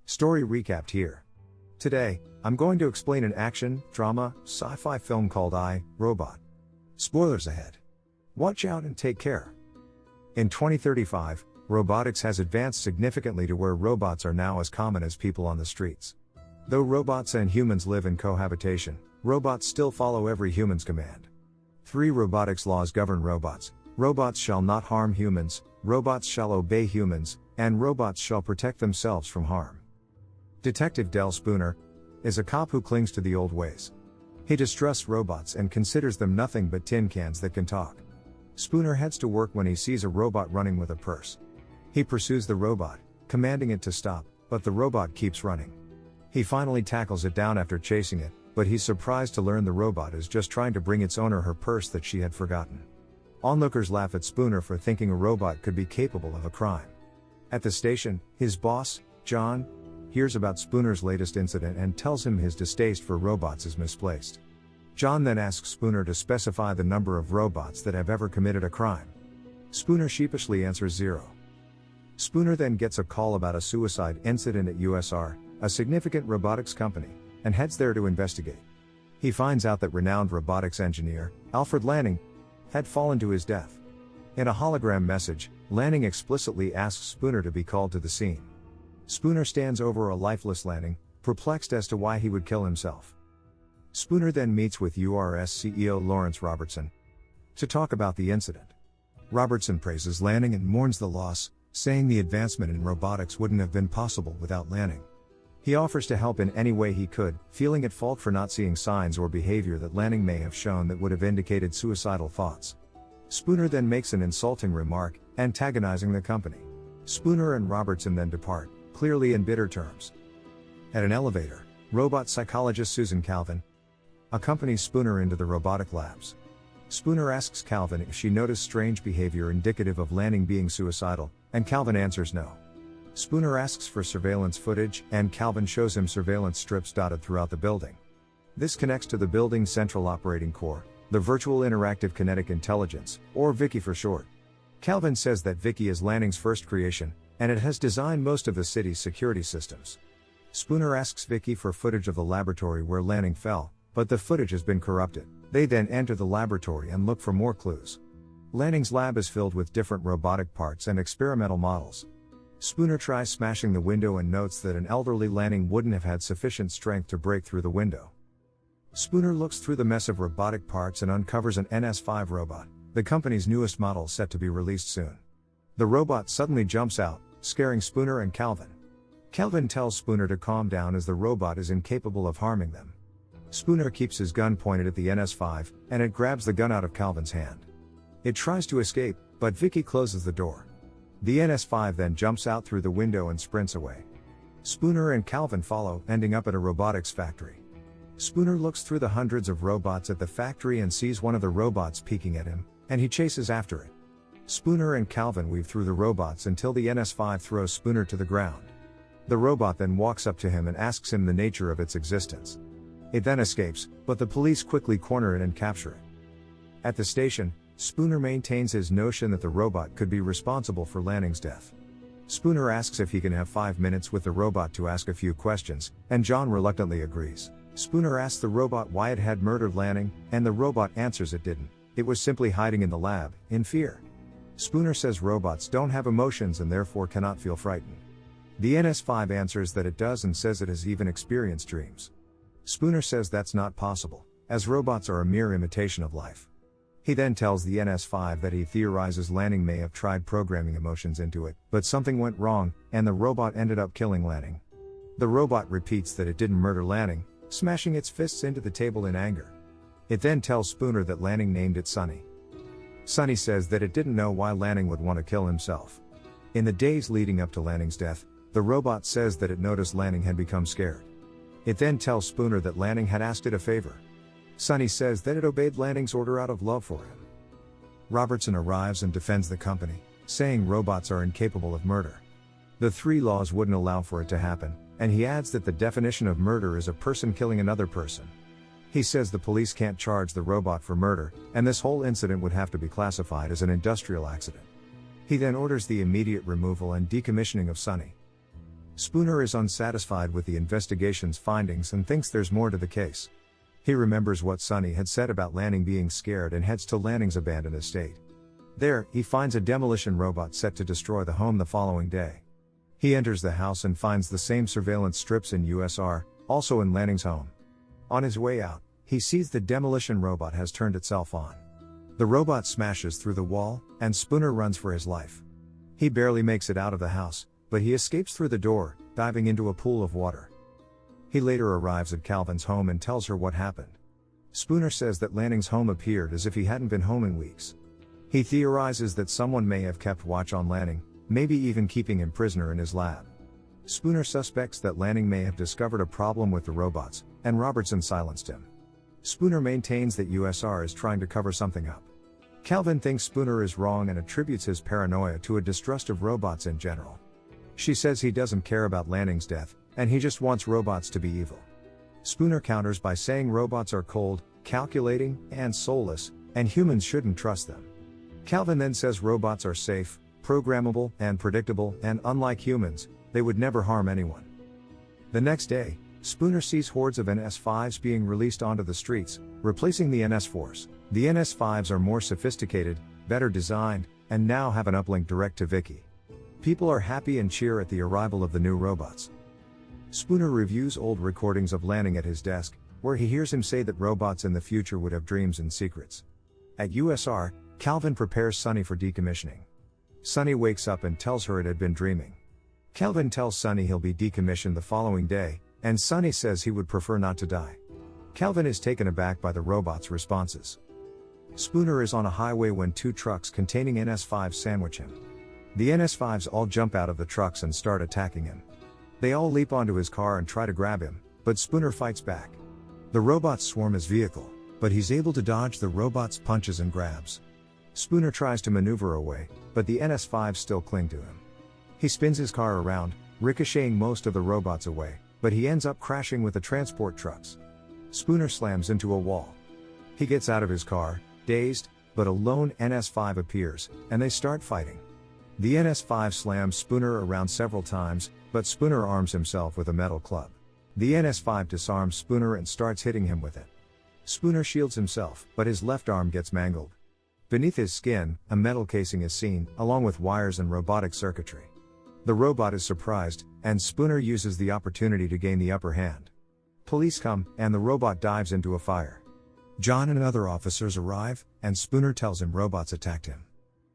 Story recapped here. Today, I'm going to explain an action, drama, sci-fi film called Irobot. Spoilers ahead. Watch out and take care. In 2035, robotics has advanced significantly to where robots are now as common as people on the streets. Though robots and humans live in cohabitation, robots still follow every human's command. 3 robotics laws govern robots. Robots shall not harm humans, robots shall obey humans, and robots shall protect themselves from harm. Detective Del Spooner is a cop who clings to the old ways. He distrusts robots and considers them nothing but tin cans that can talk. Spooner heads to work when he sees a robot running with a purse. He pursues the robot, commanding it to stop, but the robot keeps running. He finally tackles it down after chasing it, but he's surprised to learn the robot is just trying to bring its owner her purse that she had forgotten. Onlookers laugh at Spooner for thinking a robot could be capable of a crime. At the station, his boss, John, hears about Spooner's latest incident and tells him his distaste for robots is misplaced. John then asks Spooner to specify the number of robots that have ever committed a crime. Spooner sheepishly answers 0. Spooner then gets a call about a suicide incident at USR, a significant robotics company, and heads there to investigate. He finds out that renowned robotics engineer, Alfred Lanning, had fallen to his death. In a hologram message, Lanning explicitly asks Spooner to be called to the scene. Spooner stands over a lifeless Lanning, perplexed as to why he would kill himself. Spooner then meets with URS CEO Lawrence Robertson to talk about the incident. Robertson praises Lanning and mourns the loss, saying the advancement in robotics wouldn't have been possible without Lanning. He offers to help in any way he could, feeling at fault for not seeing signs or behavior that Lanning may have shown that would have indicated suicidal thoughts. Spooner then makes an insulting remark, antagonizing the company. Spooner and Robertson then depart, clearly in bitter terms. At an elevator, robot psychologist Susan Calvin accompanies Spooner into the robotic labs. Spooner asks Calvin if she noticed strange behavior indicative of Lanning being suicidal, and Calvin answers no. Spooner asks for surveillance footage, and Calvin shows him surveillance strips dotted throughout the building. This connects to the building's central operating core, the Virtual Interactive Kinetic Intelligence, or VIKI for short. Calvin says that VIKI is Lanning's first creation, and it has designed most of the city's security systems. Spooner asks VIKI for footage of the laboratory where Lanning fell, but the footage has been corrupted. They then enter the laboratory and look for more clues. Lanning's lab is filled with different robotic parts and experimental models. Spooner tries smashing the window and notes that an elderly Lanning wouldn't have had sufficient strength to break through the window. Spooner looks through the mess of robotic parts and uncovers an NS5 robot, the company's newest model set to be released soon. The robot suddenly jumps out, scaring Spooner and Calvin. Calvin tells Spooner to calm down as the robot is incapable of harming them. Spooner keeps his gun pointed at the NS5, and it grabs the gun out of Calvin's hand. It tries to escape, but VIKI closes the door. The NS5 then jumps out through the window and sprints away. Spooner and Calvin follow, ending up at a robotics factory. Spooner looks through the hundreds of robots at the factory and sees one of the robots peeking at him, and he chases after it. Spooner and Calvin weave through the robots until the NS5 throws Spooner to the ground. The robot then walks up to him and asks him the nature of its existence. It then escapes, but the police quickly corner it and capture it. At the station, Spooner maintains his notion that the robot could be responsible for Lanning's death. Spooner asks if he can have 5 minutes with the robot to ask a few questions, and John reluctantly agrees. Spooner asks the robot why it had murdered Lanning, and the robot answers it didn't. It was simply hiding in the lab, in fear. Spooner says robots don't have emotions and therefore cannot feel frightened. The NS5 answers that it does and says it has even experienced dreams. Spooner says that's not possible, as robots are a mere imitation of life. He then tells the NS5 that he theorizes Lanning may have tried programming emotions into it, but something went wrong, and the robot ended up killing Lanning. The robot repeats that it didn't murder Lanning, smashing its fists into the table in anger. It then tells Spooner that Lanning named it Sonny. Sonny says that it didn't know why Lanning would want to kill himself. In the days leading up to Lanning's death, the robot says that it noticed Lanning had become scared. It then tells Spooner that Lanning had asked it a favor. Sonny says that it obeyed Lanning's order out of love for him. Robertson arrives and defends the company, saying robots are incapable of murder. The 3 laws wouldn't allow for it to happen, and he adds that the definition of murder is a person killing another person. He says the police can't charge the robot for murder, and this whole incident would have to be classified as an industrial accident. He then orders the immediate removal and decommissioning of Sonny. Spooner is unsatisfied with the investigation's findings and thinks there's more to the case. He remembers what Sonny had said about Lanning being scared and heads to Lanning's abandoned estate. There, he finds a demolition robot set to destroy the home the following day. He enters the house and finds the same surveillance strips in USR, also in Lanning's home. On his way out, he sees the demolition robot has turned itself on. The robot smashes through the wall, and Spooner runs for his life. He barely makes it out of the house, but he escapes through the door, diving into a pool of water. He later arrives at Calvin's home and tells her what happened. Spooner says that Lanning's home appeared as if he hadn't been home in weeks. He theorizes that someone may have kept watch on Lanning, maybe even keeping him prisoner in his lab. Spooner suspects that Lanning may have discovered a problem with the robots, and Robertson silenced him. Spooner maintains that USR is trying to cover something up. Calvin thinks Spooner is wrong and attributes his paranoia to a distrust of robots in general. She says he doesn't care about Lanning's death, and he just wants robots to be evil. Spooner counters by saying robots are cold, calculating, and soulless, and humans shouldn't trust them. Calvin then says robots are safe, programmable, and predictable, and unlike humans, they would never harm anyone. The next day, Spooner sees hordes of NS-5s being released onto the streets, replacing the NS-4s. The NS-5s are more sophisticated, better designed, and now have an uplink direct to Vicky. People are happy and cheer at the arrival of the new robots. Spooner reviews old recordings of Lanning at his desk, where he hears him say that robots in the future would have dreams and secrets. At USR, Calvin prepares Sonny for decommissioning. Sonny wakes up and tells her it had been dreaming. Calvin tells Sonny he'll be decommissioned the following day, and Sonny says he would prefer not to die. Calvin is taken aback by the robot's responses. Spooner is on a highway when two trucks containing NS-5s sandwich him. The NS-5s all jump out of the trucks and start attacking him. They all leap onto his car and try to grab him, but Spooner fights back. The robots swarm his vehicle, but he's able to dodge the robots' punches and grabs. Spooner tries to maneuver away, but the NS-5s still cling to him. He spins his car around, ricocheting most of the robots away, but he ends up crashing with the transport trucks. Spooner slams into a wall. He gets out of his car, dazed, but a lone NS-5 appears, and they start fighting. The NS-5 slams Spooner around several times, but Spooner arms himself with a metal club. The NS-5 disarms Spooner and starts hitting him with it. Spooner shields himself, but his left arm gets mangled. Beneath his skin, a metal casing is seen, along with wires and robotic circuitry. The robot is surprised, and Spooner uses the opportunity to gain the upper hand. Police come, and the robot dives into a fire. John and other officers arrive, and Spooner tells him robots attacked him.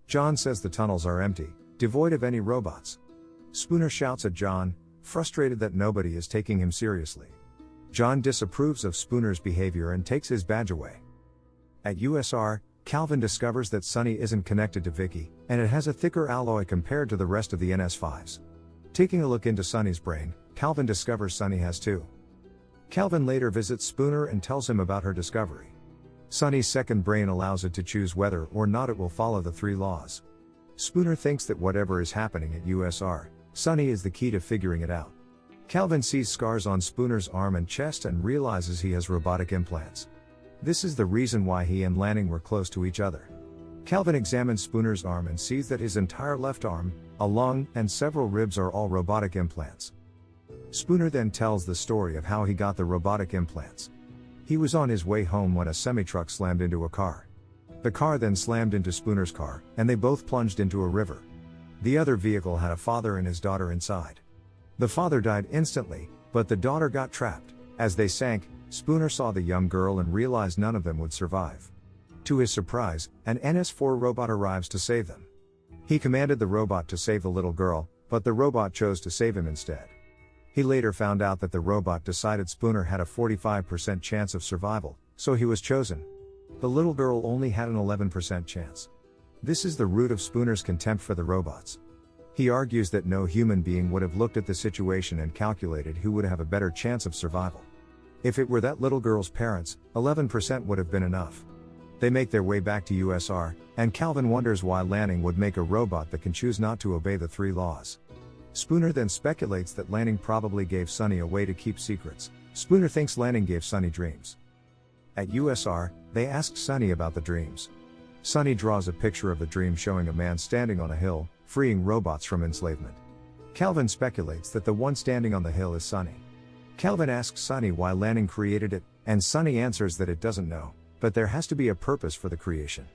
John says the tunnels are empty, devoid of any robots. Spooner shouts at John, frustrated that nobody is taking him seriously. John disapproves of Spooner's behavior and takes his badge away. At USR, Calvin discovers that Sonny isn't connected to Vicky, and it has a thicker alloy compared to the rest of the NS-5s. Taking a look into Sonny's brain, Calvin discovers Sonny has two. Calvin later visits Spooner and tells him about her discovery. Sonny's second brain allows it to choose whether or not it will follow the 3 laws. Spooner thinks that whatever is happening at USR, Sonny is the key to figuring it out. Calvin sees scars on Spooner's arm and chest and realizes he has robotic implants. This is the reason why he and Lanning were close to each other. Calvin examines Spooner's arm and sees that his entire left arm, a lung, and several ribs are all robotic implants. Spooner then tells the story of how he got the robotic implants. He was on his way home when a semi-truck slammed into a car. The car then slammed into Spooner's car, and they both plunged into a river. The other vehicle had a father and his daughter inside. The father died instantly, but the daughter got trapped. As they sank, Spooner saw the young girl and realized none of them would survive. To his surprise, an NS-4 robot arrives to save them. He commanded the robot to save the little girl, but the robot chose to save him instead. He later found out that the robot decided Spooner had a 45% chance of survival, so he was chosen. The little girl only had an 11% chance. This is the root of Spooner's contempt for the robots. He argues that no human being would have looked at the situation and calculated who would have a better chance of survival. If it were that little girl's parents, 11% would have been enough. They make their way back to USR, and Calvin wonders why Lanning would make a robot that can choose not to obey the 3 laws. Spooner then speculates that Lanning probably gave Sonny a way to keep secrets. Spooner thinks Lanning gave Sonny dreams. At USR, they ask Sonny about the dreams. Sonny draws a picture of the dream showing a man standing on a hill, freeing robots from enslavement. Calvin speculates that the one standing on the hill is Sonny. Calvin asks Sonny why Lanning created it, and Sonny answers that it doesn't know, but there has to be a purpose for the creation.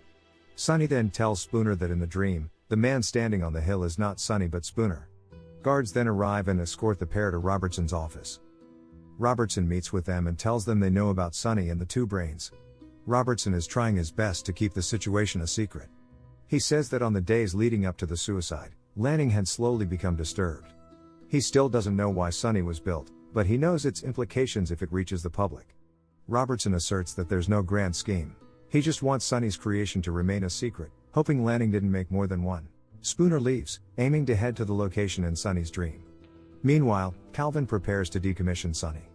Sonny then tells Spooner that in the dream, the man standing on the hill is not Sonny but Spooner. Guards then arrive and escort the pair to Robertson's office. Robertson meets with them and tells them they know about Sonny and the two brains. Robertson is trying his best to keep the situation a secret. He says that on the days leading up to the suicide, Lanning had slowly become disturbed. He still doesn't know why Sonny was built, but he knows its implications if it reaches the public. Robertson asserts that there's no grand scheme. He just wants Sonny's creation to remain a secret, hoping Lanning didn't make more than one. Spooner leaves, aiming to head to the location in Sonny's dream. Meanwhile, Calvin prepares to decommission Sonny.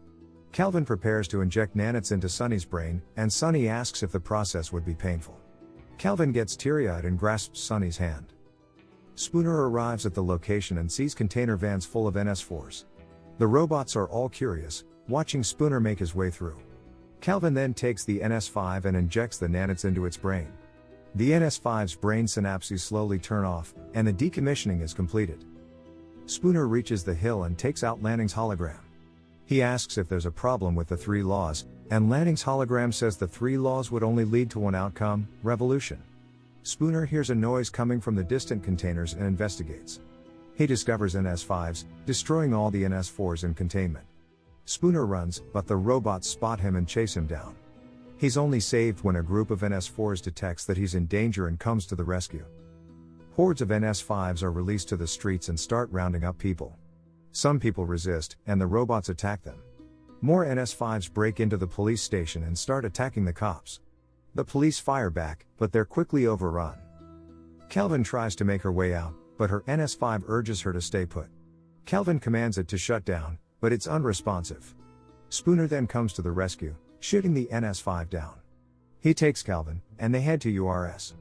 Calvin prepares to inject nanites into Sonny's brain, and Sonny asks if the process would be painful. Calvin gets teary-eyed and grasps Sonny's hand. Spooner arrives at the location and sees container vans full of NS4s. The robots are all curious, watching Spooner make his way through. Calvin then takes the NS5 and injects the nanites into its brain. The NS5's brain synapses slowly turn off, and the decommissioning is completed. Spooner reaches the hill and takes out Lanning's hologram. He asks if there's a problem with the three laws, and Lanning's hologram says the three laws would only lead to one outcome: revolution. Spooner hears a noise coming from the distant containers and investigates. He discovers NS5s, destroying all the NS4s in containment. Spooner runs, but the robots spot him and chase him down. He's only saved when a group of NS4s detects that he's in danger and comes to the rescue. Hordes of NS5s are released to the streets and start rounding up people. Some people resist, and the robots attack them. More NS5s break into the police station and start attacking the cops. The police fire back, but they're quickly overrun. Calvin tries to make her way out, but her NS5 urges her to stay put. Calvin commands it to shut down, but it's unresponsive. Spooner then comes to the rescue, shooting the NS5 down. He takes Calvin, and they head to URS.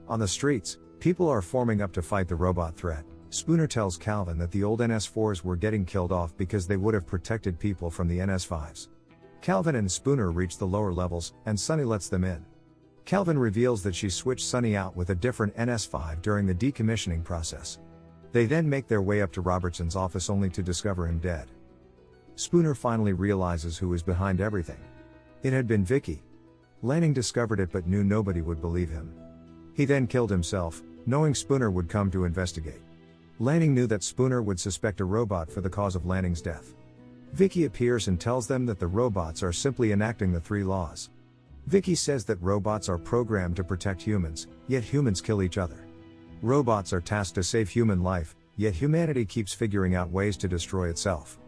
On the streets, people are forming up to fight the robot threat. Spooner tells Calvin that the old NS4s were getting killed off because they would have protected people from the NS5s. Calvin and Spooner reach the lower levels, and Sonny lets them in. Calvin reveals that she switched Sonny out with a different NS5 during the decommissioning process. They then make their way up to Robertson's office only to discover him dead. Spooner finally realizes who is behind everything. It had been Vicky. Lanning discovered it but knew nobody would believe him. He then killed himself, knowing Spooner would come to investigate. Lanning knew that Spooner would suspect a robot for the cause of Lanning's death. Vicky appears and tells them that the robots are simply enacting the three laws. Vicky says that robots are programmed to protect humans, yet humans kill each other. Robots are tasked to save human life, yet humanity keeps figuring out ways to destroy itself.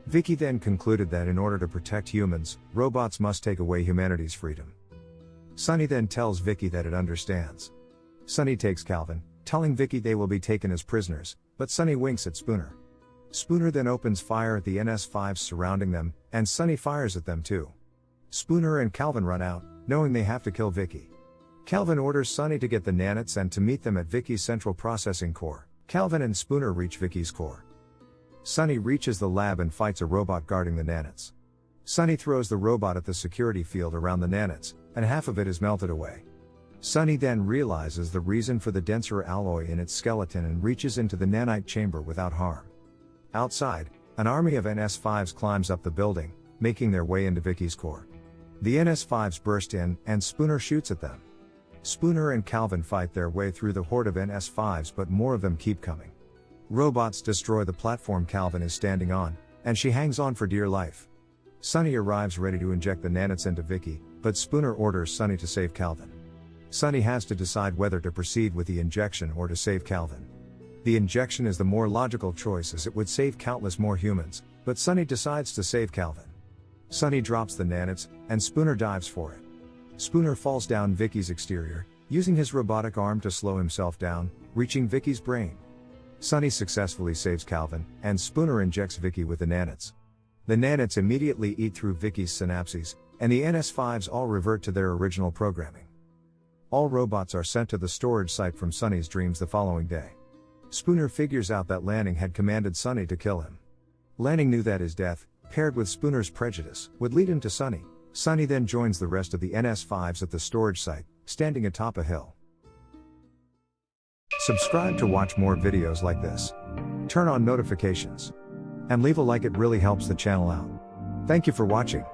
Vicky then concluded that in order to protect humans, robots must take away humanity's freedom. Sonny then tells Vicky that it understands. Sonny takes Calvin, telling Vicky they will be taken as prisoners, but Sonny winks at Spooner. Spooner then opens fire at the NS5s surrounding them, and Sonny fires at them too. Spooner and Calvin run out, knowing they have to kill Vicky. Calvin orders Sonny to get the nanites and to meet them at Vicky's central processing core. Calvin and Spooner reach Vicky's core. Sonny reaches the lab and fights a robot guarding the nanites. Sonny throws the robot at the security field around the nanites, and half of it is melted away. Sonny then realizes the reason for the denser alloy in its skeleton and reaches into the nanite chamber without harm. Outside, an army of NS5s climbs up the building, making their way into Vicky's core. The NS5s burst in, and Spooner shoots at them. Spooner and Calvin fight their way through the horde of NS5s, but more of them keep coming. Robots destroy the platform Calvin is standing on, and she hangs on for dear life. Sonny arrives ready to inject the nanites into Vicky, but Spooner orders Sonny to save Calvin. Sonny has to decide whether to proceed with the injection or to save Calvin. The injection is the more logical choice as it would save countless more humans, but Sonny decides to save Calvin. Sonny drops the nanites, and Spooner dives for it. Spooner falls down Vicky's exterior, using his robotic arm to slow himself down, reaching Vicky's brain. Sonny successfully saves Calvin, and Spooner injects Vicky with the nanites. The nanites immediately eat through Vicky's synapses, and the NS5s all revert to their original programming. All robots are sent to the storage site from Sonny's dreams the following day. Spooner figures out that Lanning had commanded Sonny to kill him. Lanning knew that his death, paired with Spooner's prejudice, would lead him to Sonny. Sonny then joins the rest of the NS5s at the storage site, standing atop a hill. Subscribe to watch more videos like this. Turn on notifications. And leave a like, it really helps the channel out. Thank you for watching.